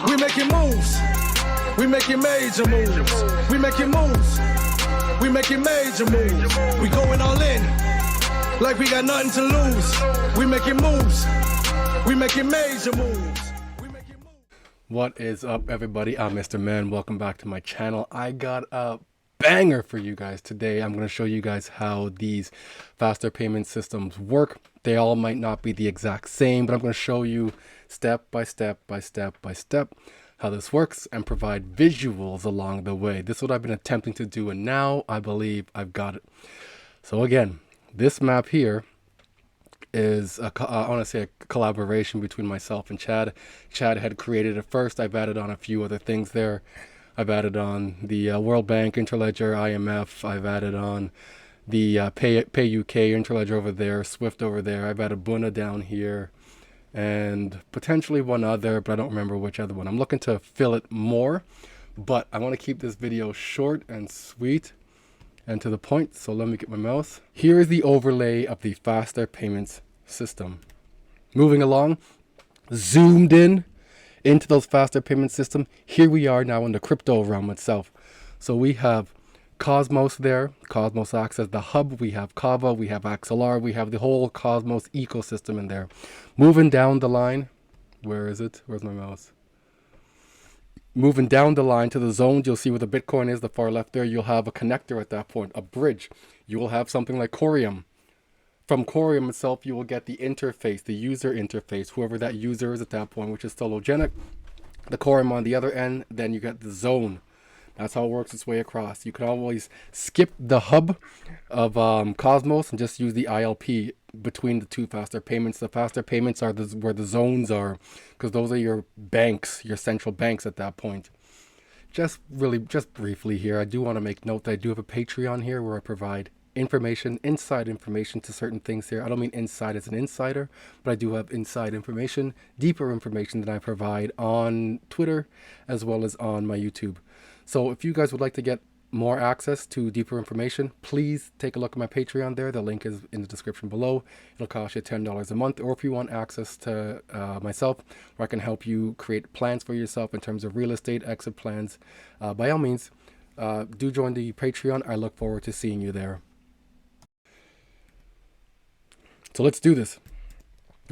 We making moves. We making major moves. We making moves. We making major moves. We going all in. Like we got nothing to lose. We making moves. We making major moves. What is up, everybody? I'm Mr. Man. Welcome back to my channel. I got a banger for you guys today. I'm going to show you guys how these faster payment systems work. They all might not be the exact same, but I'm going to show you step by step how this works and provide visuals along the way. This is what I've been attempting to do, and now I believe I've got it. So again, this map here is I want to say a collaboration between myself and Chad. Chad had created it first. I've added on a few other things there. I've added on the World Bank, Interledger, IMF. I've added on the Pay UK, Interledger over there, Swift over there. I've added Buna down here and potentially one other, but I don't remember which other one. I'm looking to fill it more, but I want to keep this video short and sweet and to the point, so let me get my mouse. Here is the overlay of the faster payments system. Moving along, zoomed in into those faster payment system. Here we are now in the crypto realm itself. So we have Cosmos there, Cosmos acts as the hub. We have Kava, we have Axelar, we have the whole Cosmos ecosystem in there. Moving down the line, where is it? Where's my mouse? Moving down the line to the zones, you'll see where the Bitcoin is, the far left there. You'll have a connector at that point, a bridge. You will have something like Coreum. From Coreum itself, you will get the interface, the user interface, whoever that user is at that point, which is Sologenic. The Coreum on the other end, then you get the zone. That's how it works its way across. You can always skip the hub of Cosmos and just use the ILP between the two faster payments. The faster payments are where the zones are, because those are your banks, your central banks at that point. Just briefly here, I do want to make note that I do have a Patreon here where I provide information, inside information to certain things here. I don't mean inside as an insider, but I do have inside information, deeper information that I provide on Twitter as well as on my YouTube. So if you guys would like to get more access to deeper information, please take a look at my Patreon there. The link is in the description below. It'll cost you $10 a month. Or if you want access to myself, where I can help you create plans for yourself in terms of real estate exit plans, by all means, do join the Patreon. I look forward to seeing you there. So let's do this.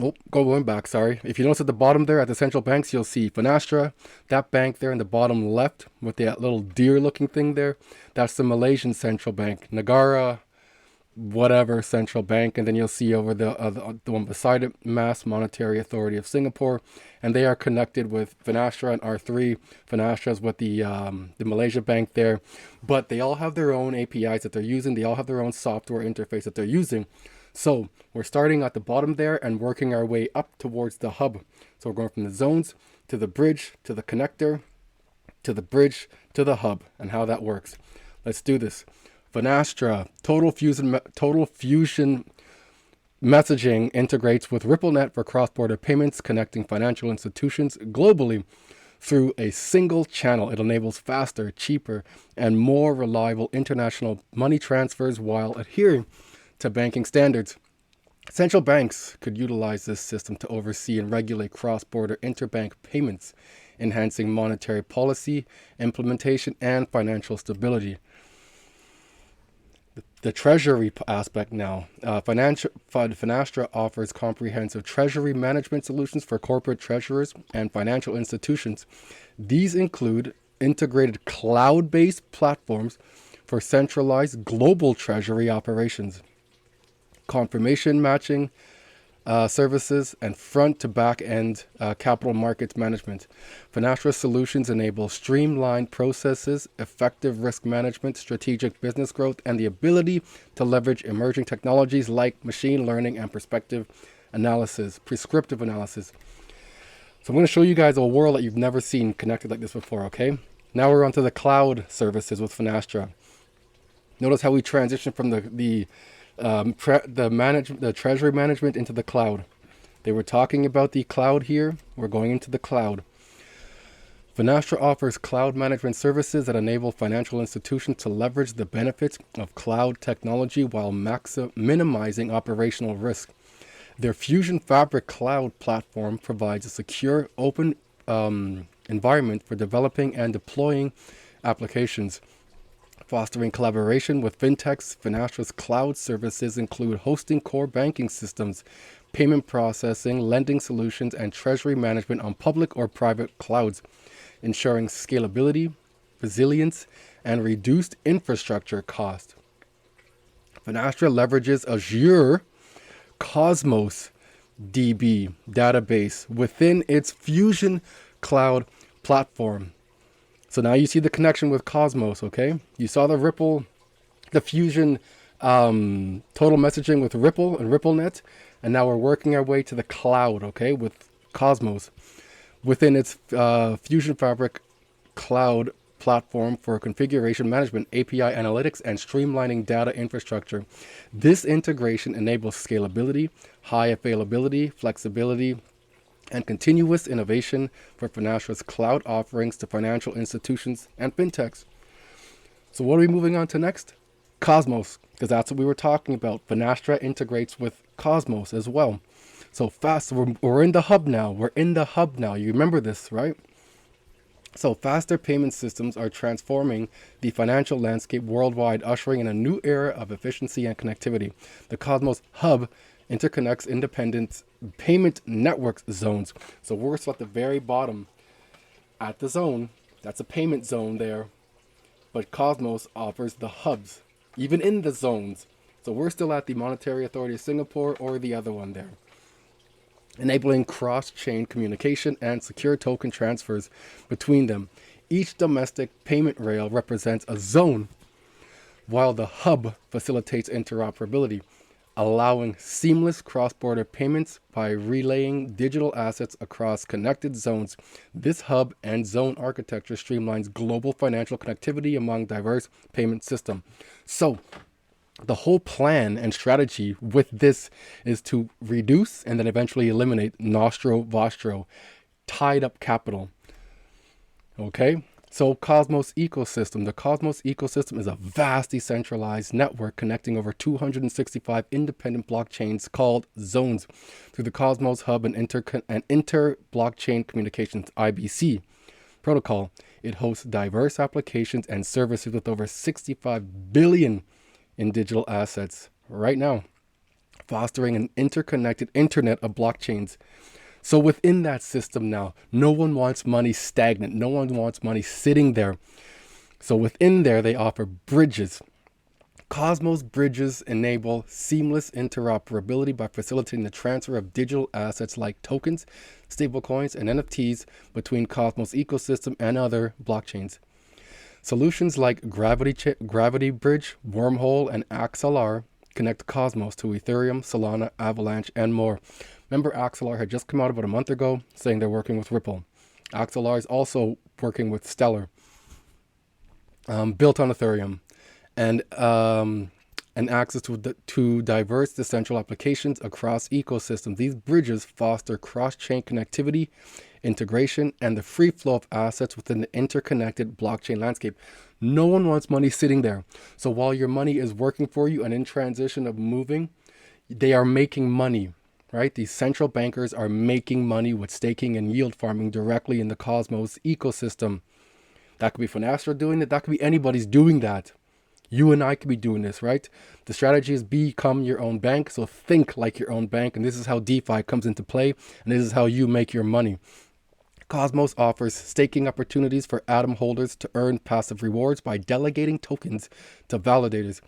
Oh, going back, sorry. If you notice at the bottom there at the central banks, you'll see Finastra, that bank there in the bottom left with that little deer looking thing there. That's the Malaysian central bank, Negara, whatever central bank. And then you'll see over the one beside it, Mass Monetary Authority of Singapore. And they are connected with Finastra and R3. Finastra is with the Malaysia bank there. But they all have their own APIs that they're using. They all have their own software interface that they're using. So we're starting at the bottom there and working our way up towards the hub. So we're going from the zones to the bridge, to the connector, to the bridge, to the hub, and how that works. Let's do this. Finastra, Total Fusion Messaging integrates with RippleNet for cross-border payments, connecting financial institutions globally through a single channel. It enables faster, cheaper, and more reliable international money transfers while adhering to banking standards. Central banks could utilize this system to oversee and regulate cross-border interbank payments, enhancing monetary policy, implementation, and financial stability. The treasury aspect now. Finastra offers comprehensive treasury management solutions for corporate treasurers and financial institutions. These include integrated cloud-based platforms for centralized global treasury operations, confirmation matching services, and front to back end capital markets management. Finastra solutions enable streamlined processes, effective risk management, strategic business growth, and the ability to leverage emerging technologies like machine learning and prescriptive analysis. So I'm going to show you guys a world that you've never seen connected like this before, okay? Now we're onto the cloud services with Finastra. Notice how we transition from the treasury management into the cloud. They were talking about the cloud here. We're going into the cloud. Finastra offers cloud management services that enable financial institutions to leverage the benefits of cloud technology while minimizing operational risk. Their Fusion Fabric cloud platform provides a secure, open environment for developing and deploying applications. Fostering collaboration with fintechs, Finastra's cloud services include hosting core banking systems, payment processing, lending solutions, and treasury management on public or private clouds, ensuring scalability, resilience, and reduced infrastructure cost. Finastra leverages Azure Cosmos DB database within its Fusion Cloud platform. So now you see the connection with Cosmos, okay? You saw the Fusion total messaging with Ripple and RippleNet, and now we're working our way to the cloud, okay, with Cosmos within its Fusion Fabric cloud platform for configuration management, API analytics, and streamlining data infrastructure. This integration enables scalability, high availability, flexibility, and continuous innovation for Finastra's cloud offerings to financial institutions and fintechs. So what are we moving on to next? Cosmos, because that's what we were talking about. Finastra integrates with Cosmos as well. So we're in the hub now. You remember this, right? So faster payment systems are transforming the financial landscape worldwide, ushering in a new era of efficiency and connectivity. The Cosmos Hub interconnects independent payment network zones. So we're still at the very bottom at the zone. That's a payment zone there. But Cosmos offers the hubs, even in the zones. So we're still at the Monetary Authority of Singapore or the other one there. Enabling cross-chain communication and secure token transfers between them. Each domestic payment rail represents a zone, while the hub facilitates interoperability, allowing seamless cross-border payments by relaying digital assets across connected zones. This hub and zone architecture streamlines global financial connectivity among diverse payment systems. So the whole plan and strategy with this is to reduce and then eventually eliminate nostro vostro, tied up capital. Okay? So Cosmos ecosystem. The Cosmos ecosystem is a vast decentralized network connecting over 265 independent blockchains called zones through the Cosmos Hub and inter-blockchain communications IBC protocol. It hosts diverse applications and services with over 65 billion in digital assets right now, fostering an interconnected internet of blockchains. So within that system now, no one wants money stagnant. No one wants money sitting there. So within there, they offer bridges. Cosmos bridges enable seamless interoperability by facilitating the transfer of digital assets like tokens, stablecoins, and NFTs between Cosmos ecosystem and other blockchains. Solutions like Gravity Bridge, Wormhole, and Axelar connect Cosmos to Ethereum, Solana, Avalanche, and more. Remember, Axelar had just come out about a month ago saying they're working with Ripple. Axelar is also working with Stellar, built on Ethereum, and access to diverse decentral applications across ecosystems. These bridges foster cross-chain connectivity, integration, and the free flow of assets within the interconnected blockchain landscape. No one wants money sitting there. So while your money is working for you and in transition of moving, they are making money, right? These central bankers are making money with staking and yield farming directly in the Cosmos ecosystem. That could be Finastra doing it. That could be anybody's doing that. You and I could be doing this, right? The strategy is become your own bank. So think like your own bank. And this is how DeFi comes into play. And this is how you make your money. Cosmos offers staking opportunities for Atom holders to earn passive rewards by delegating tokens to validators.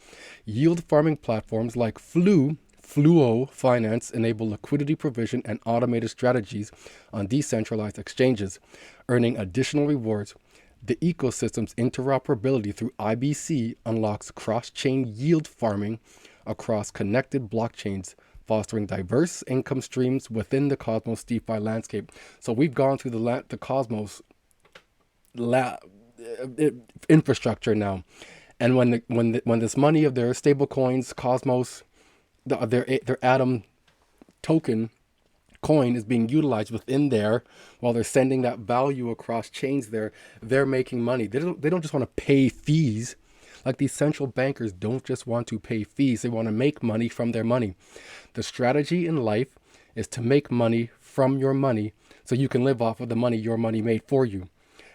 Yield farming platforms like Fluo Finance enable liquidity provision and automated strategies on decentralized exchanges, earning additional rewards. The ecosystem's interoperability through IBC unlocks cross-chain yield farming across connected blockchains, fostering diverse income streams within the Cosmos DeFi landscape. So we've gone through the Cosmos infrastructure now, and when this money of their stable coins, Cosmos, their Atom token coin is being utilized within there while they're sending that value across chains there, they're making money. They don't just want to pay fees. Like these central bankers don't just want to pay fees. They want to make money from their money. The strategy in life is to make money from your money so you can live off of the money your money made for you.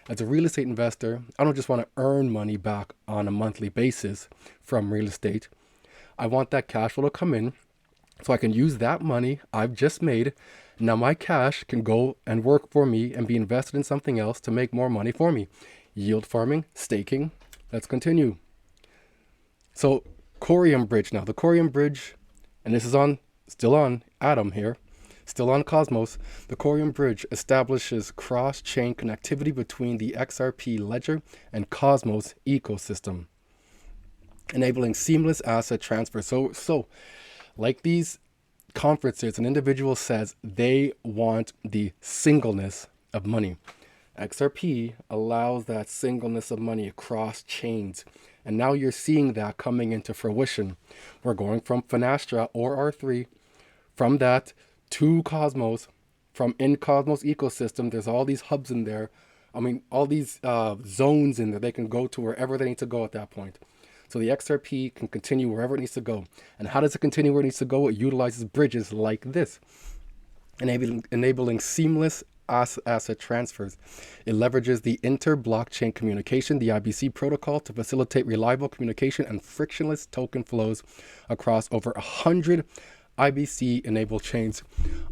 As a real estate investor, I don't just want to earn money back on a monthly basis from real estate. I want that cash flow to come in so I can use that money I've just made. Now my cash can go and work for me and be invested in something else to make more money for me. Yield farming, staking. Let's continue. So Corum Bridge now. The Corum Bridge, and this is still on Atom here, still on Cosmos. The Corum Bridge establishes cross-chain connectivity between the XRP ledger and Cosmos ecosystem, enabling seamless asset transfer. So like these conferences, an individual says they want the singleness of money. XRP allows that singleness of money across chains. And now you're seeing that coming into fruition. We're going from Finastra or R3, from that to Cosmos, from in Cosmos ecosystem. There's all these hubs in there. I mean, all these zones in there. They can go to wherever they need to go at that point. So the XRP can continue wherever it needs to go. And how does it continue where it needs to go? It utilizes bridges like this, enabling seamless asset transfers. It leverages the inter-blockchain communication, the IBC protocol, to facilitate reliable communication and frictionless token flows across over 100 IBC-enabled chains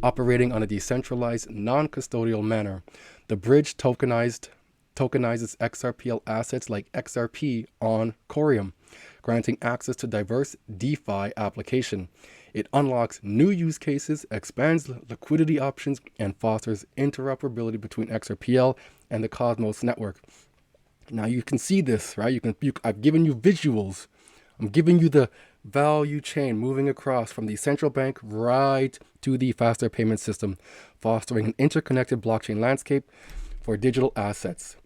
operating on a decentralized, non-custodial manner. The bridge tokenizes XRPL assets like XRP on Coreum, granting access to diverse DeFi application. It unlocks new use cases, expands liquidity options, and fosters interoperability between XRPL and the Cosmos network. Now you can see this, right? I've given you visuals. I'm giving you the value chain moving across from the central bank right to the faster payment system, fostering an interconnected blockchain landscape for digital assets.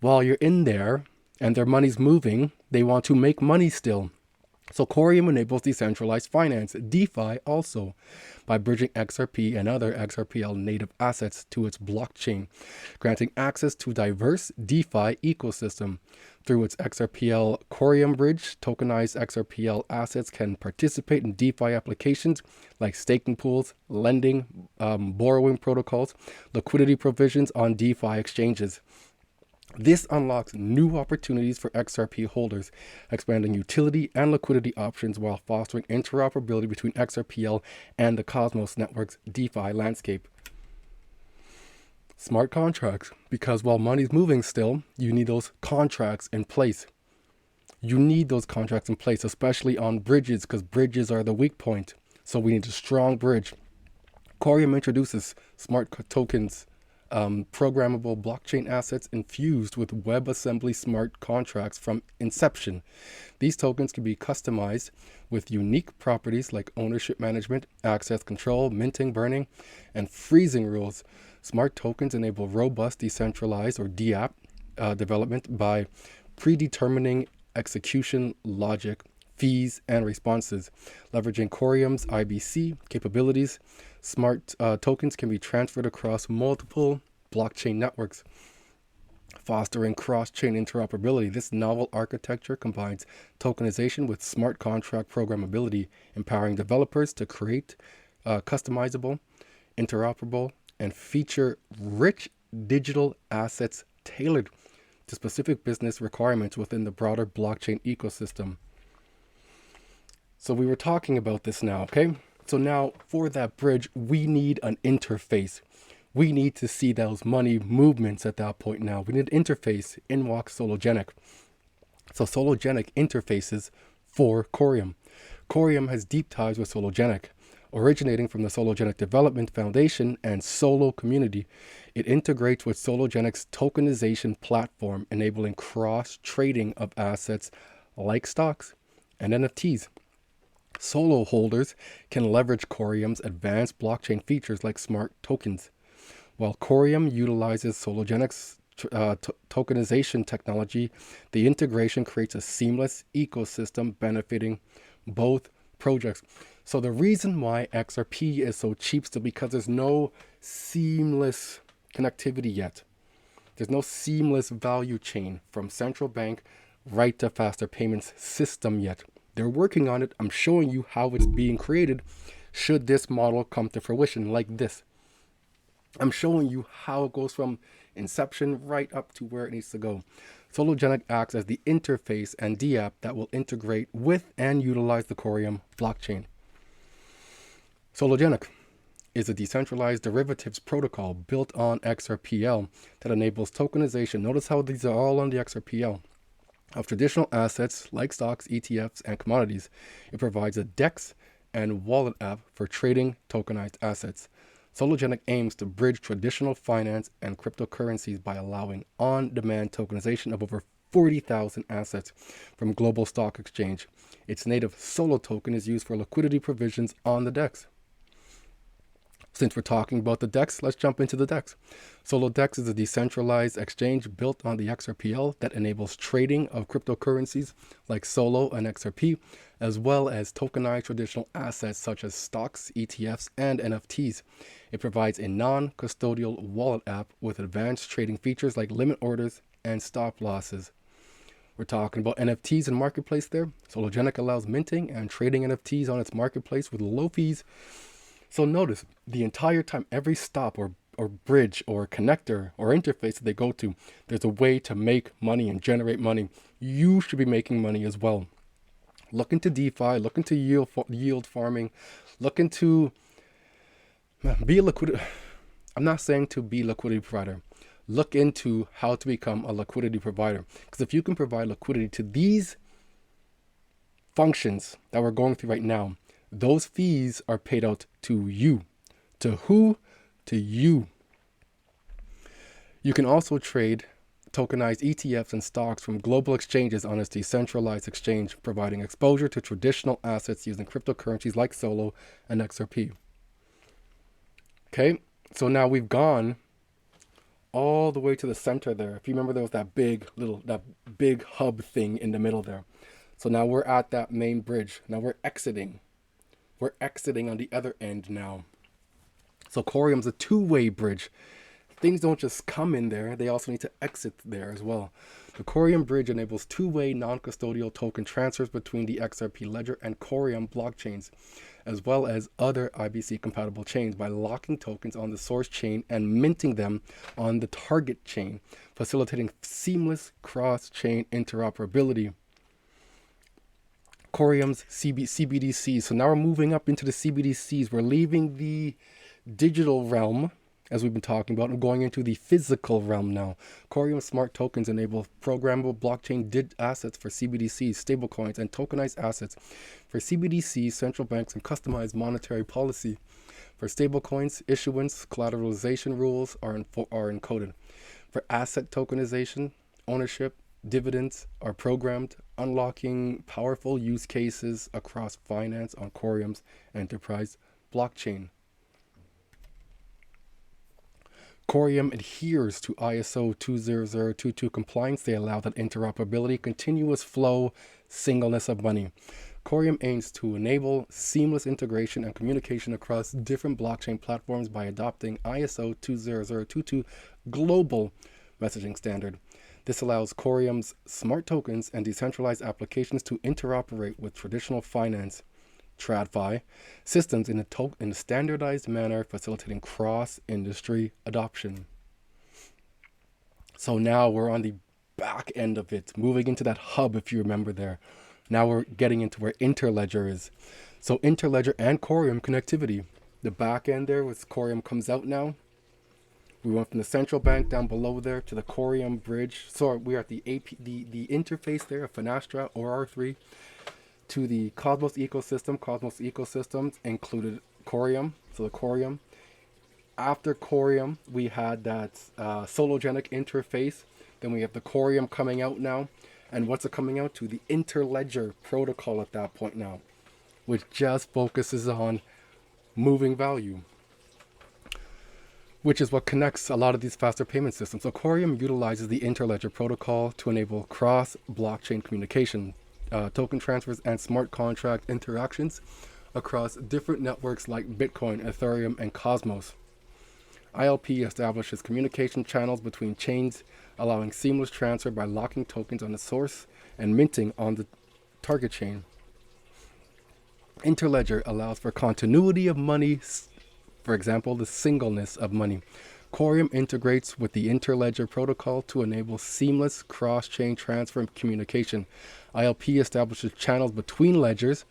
While you're in there and their money's moving, they want to make money still. So Coreum enables decentralized finance, DeFi also, by bridging XRP and other XRPL native assets to its blockchain, granting access to diverse DeFi ecosystem. Through its XRPL Corum Bridge, tokenized XRPL assets can participate in DeFi applications like staking pools, lending, borrowing protocols, liquidity provisions on DeFi exchanges. This unlocks new opportunities for XRP holders, expanding utility and liquidity options while fostering interoperability between XRPL and the Cosmos network's DeFi landscape. Smart contracts, because while money's moving still, you need those contracts in place. You need those contracts in place, especially on bridges, because bridges are the weak point. So we need a strong bridge. Coreum introduces smart tokens, programmable blockchain assets infused with WebAssembly smart contracts from inception. These tokens can be customized with unique properties like ownership management, access control, minting, burning, and freezing rules. Smart tokens enable robust decentralized or DApp development by predetermining execution logic, fees, and responses. Leveraging Coreum's IBC capabilities, smart tokens can be transferred across multiple blockchain networks, fostering cross-chain interoperability. This novel architecture combines tokenization with smart contract programmability, empowering developers to create customizable, interoperable, and feature-rich digital assets tailored to specific business requirements within the broader blockchain ecosystem. So we were talking about this now, okay? So now for that bridge, we need an interface. We need to see those money movements at that point now. We need an interface. In walks Sologenic. So Sologenic interfaces for Coreum. Coreum has deep ties with Sologenic. Originating from the Sologenic Development Foundation and Solo community, it integrates with Sologenic's tokenization platform, enabling cross-trading of assets like stocks and NFTs. Solo holders can leverage Coreum's advanced blockchain features like smart tokens. While Coreum utilizes Sologenic's tokenization technology, the integration creates a seamless ecosystem benefiting both projects. So the reason why XRP is so cheap still because there's no seamless connectivity yet. There's no seamless value chain from central bank right to faster payments system yet. They're working on it. I'm showing you how it's being created should this model come to fruition like this. I'm showing you how it goes from inception right up to where it needs to go. Sologenic acts as the interface and DApp that will integrate with and utilize the Coreum blockchain. Sologenic is a decentralized derivatives protocol built on XRPL that enables tokenization. Notice how these are all on the XRPL of traditional assets like stocks, ETFs, and commodities. It provides a DEX and wallet app for trading tokenized assets. Sologenic aims to bridge traditional finance and cryptocurrencies by allowing on-demand tokenization of over 40,000 assets from global stock exchange. Its native Solo token is used for liquidity provisions on the DEX. Since we're talking about the DEX, let's jump into the DEX. Solo DEX is a decentralized exchange built on the XRPL that enables trading of cryptocurrencies like Solo and XRP, as well as tokenized traditional assets such as stocks, ETFs, and NFTs. It provides a non-custodial wallet app with advanced trading features like limit orders and stop losses. We're talking about NFTs and marketplace there. Sologenic allows minting and trading NFTs on its marketplace with low fees. So notice the entire time, every stop or bridge or connector or interface that they go to, there's a way to make money and generate money. You should be making money as well. Look into DeFi, look into yield farming, look into be a liquidity. I'm not saying to be a liquidity provider. Look into how to become a liquidity provider. Because if you can provide liquidity to these functions that we're going through right now, those fees are paid out to you. To who? To you. You can also trade tokenized ETFs and stocks from global exchanges on its decentralized exchange, providing exposure to traditional assets using cryptocurrencies like Solo and XRP. Okay, so now we've gone all the way to the center there. If you remember, there was that big hub thing in the middle there. So now we're at that main bridge. Now we're exiting. We're exiting on the other end now. So Coreum's a two-way bridge. Things don't just come in there, they also need to exit there as well. The Corum Bridge enables two-way non-custodial token transfers between the XRP ledger and Coreum blockchains, as well as other IBC-compatible chains by locking tokens on the source chain and minting them on the target chain, facilitating seamless cross-chain interoperability. Coreum's CBDCs. So now we're moving up into the CBDCs. We're leaving the digital realm, as we've been talking about, and going into the physical realm now. Coreum smart tokens enable programmable blockchain assets for CBDCs, stablecoins, and tokenized assets. For CBDCs, central banks can customize monetary policy. For stablecoins, issuance, collateralization rules are encoded. For asset tokenization, ownership, dividends are programmed, unlocking powerful use cases across finance on Coreum's enterprise blockchain. Coreum adheres to ISO 20022 compliance. They allow that interoperability, continuous flow, singleness of money. Coreum aims to enable seamless integration and communication across different blockchain platforms by adopting ISO 20022 global messaging standard. This allows Coreum's smart tokens and decentralized applications to interoperate with traditional finance TradFi systems in a standardized manner, facilitating cross-industry adoption. So now we're on the back end of it, moving into that hub, if you remember there. Now we're getting into where Interledger is. So Interledger and Coreum connectivity. The back end there with Coreum comes out now. We went from the central bank down below there to the Corum Bridge. So we're at the interface there of Finastra or R3 to the Cosmos ecosystem. Cosmos ecosystems included Coreum. So the Coreum. After Coreum, we had that Sologenic interface. Then we have the Coreum coming out now. And what's it coming out to? The Interledger protocol at that point now, which just focuses on moving value, which is what connects a lot of these faster payment systems. So Coreum utilizes the Interledger protocol to enable cross-blockchain communication, token transfers, and smart contract interactions across different networks like Bitcoin, Ethereum, and Cosmos. ILP establishes communication channels between chains, allowing seamless transfer by locking tokens on the source and minting on the target chain. Interledger allows for continuity of money. For example, the singleness of money. Coreum integrates with the Interledger protocol to enable seamless cross-chain transfer and communication. ILP establishes channels between ledgers,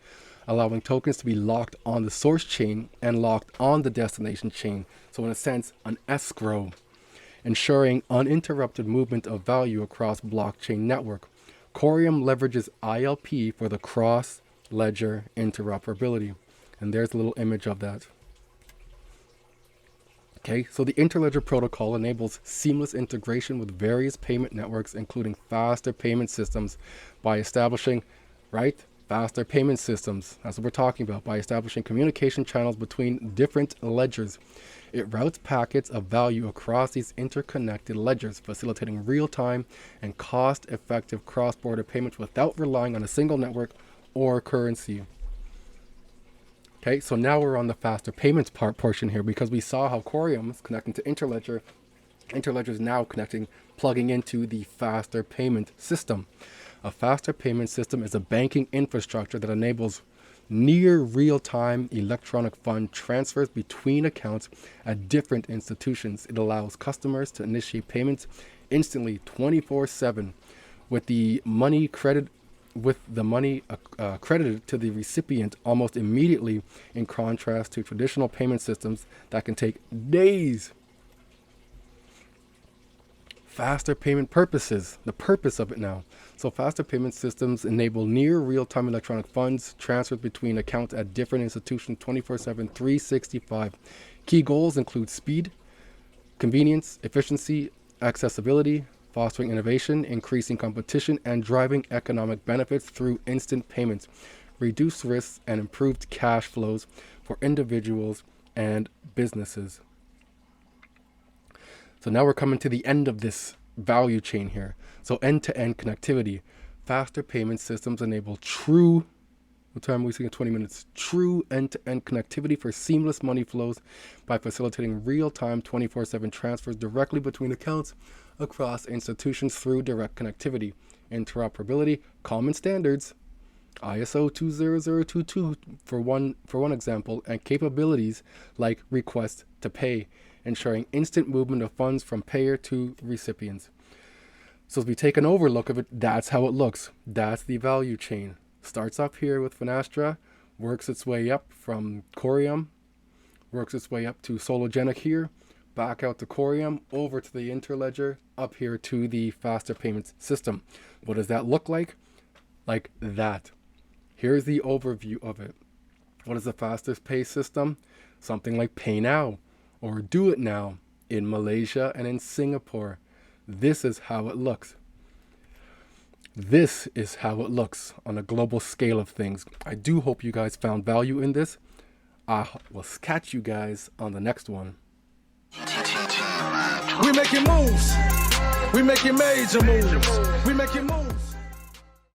allowing tokens to be locked on the source chain and locked on the destination chain. So in a sense, an escrow, ensuring uninterrupted movement of value across blockchain network. Coreum leverages ILP for the cross-ledger interoperability. And there's a little image of that. Okay, so the Interledger protocol enables seamless integration with various payment networks, including faster payment systems, by establishing, faster payment systems. That's what we're talking about, by establishing communication channels between different ledgers. It routes packets of value across these interconnected ledgers, facilitating real-time and cost-effective cross-border payments without relying on a single network or currency. Okay, so now we're on the faster payments portion here, because we saw how Coreum is connecting to Interledger. Interledger is now plugging into the faster payment system. A faster payment system is a banking infrastructure that enables near real-time electronic fund transfers between accounts at different institutions. It allows customers to initiate payments instantly, 24/7, with the money credited to the recipient almost immediately, in contrast to traditional payment systems that can take days. Faster payment purposes, the purpose of it now. So faster payment systems enable near real-time electronic funds transferred between accounts at different institutions 24/7, 365. Key goals include speed, convenience, efficiency, accessibility, fostering innovation, increasing competition, and driving economic benefits through instant payments, reduced risks, and improved cash flows for individuals and businesses. So now we're coming to the end of this value chain here. So end-to-end connectivity. Faster payment systems enable true, what time are we seeing? 20 minutes. True end-to-end connectivity for seamless money flows by facilitating real-time 24/7 transfers directly between accounts across institutions through direct connectivity. Interoperability, common standards, ISO 20022 for one example, and capabilities like request to pay, ensuring instant movement of funds from payer to recipients. So if we take an overlook of it, that's how it looks. That's the value chain. Starts up here with Finastra, works its way up from Coreum, works its way up to Sologenic here, back out to Coreum, over to the Interledger, up here to the faster payments system. What does that look like? Like that. Here's the overview of it. What is the fastest pay system? Something like Pay Now or Do It Now in Malaysia and in Singapore. This is how it looks. This is how it looks on a global scale of things. I do hope you guys found value in this. I will catch you guys on the next one. We making moves. We making major moves. We making moves.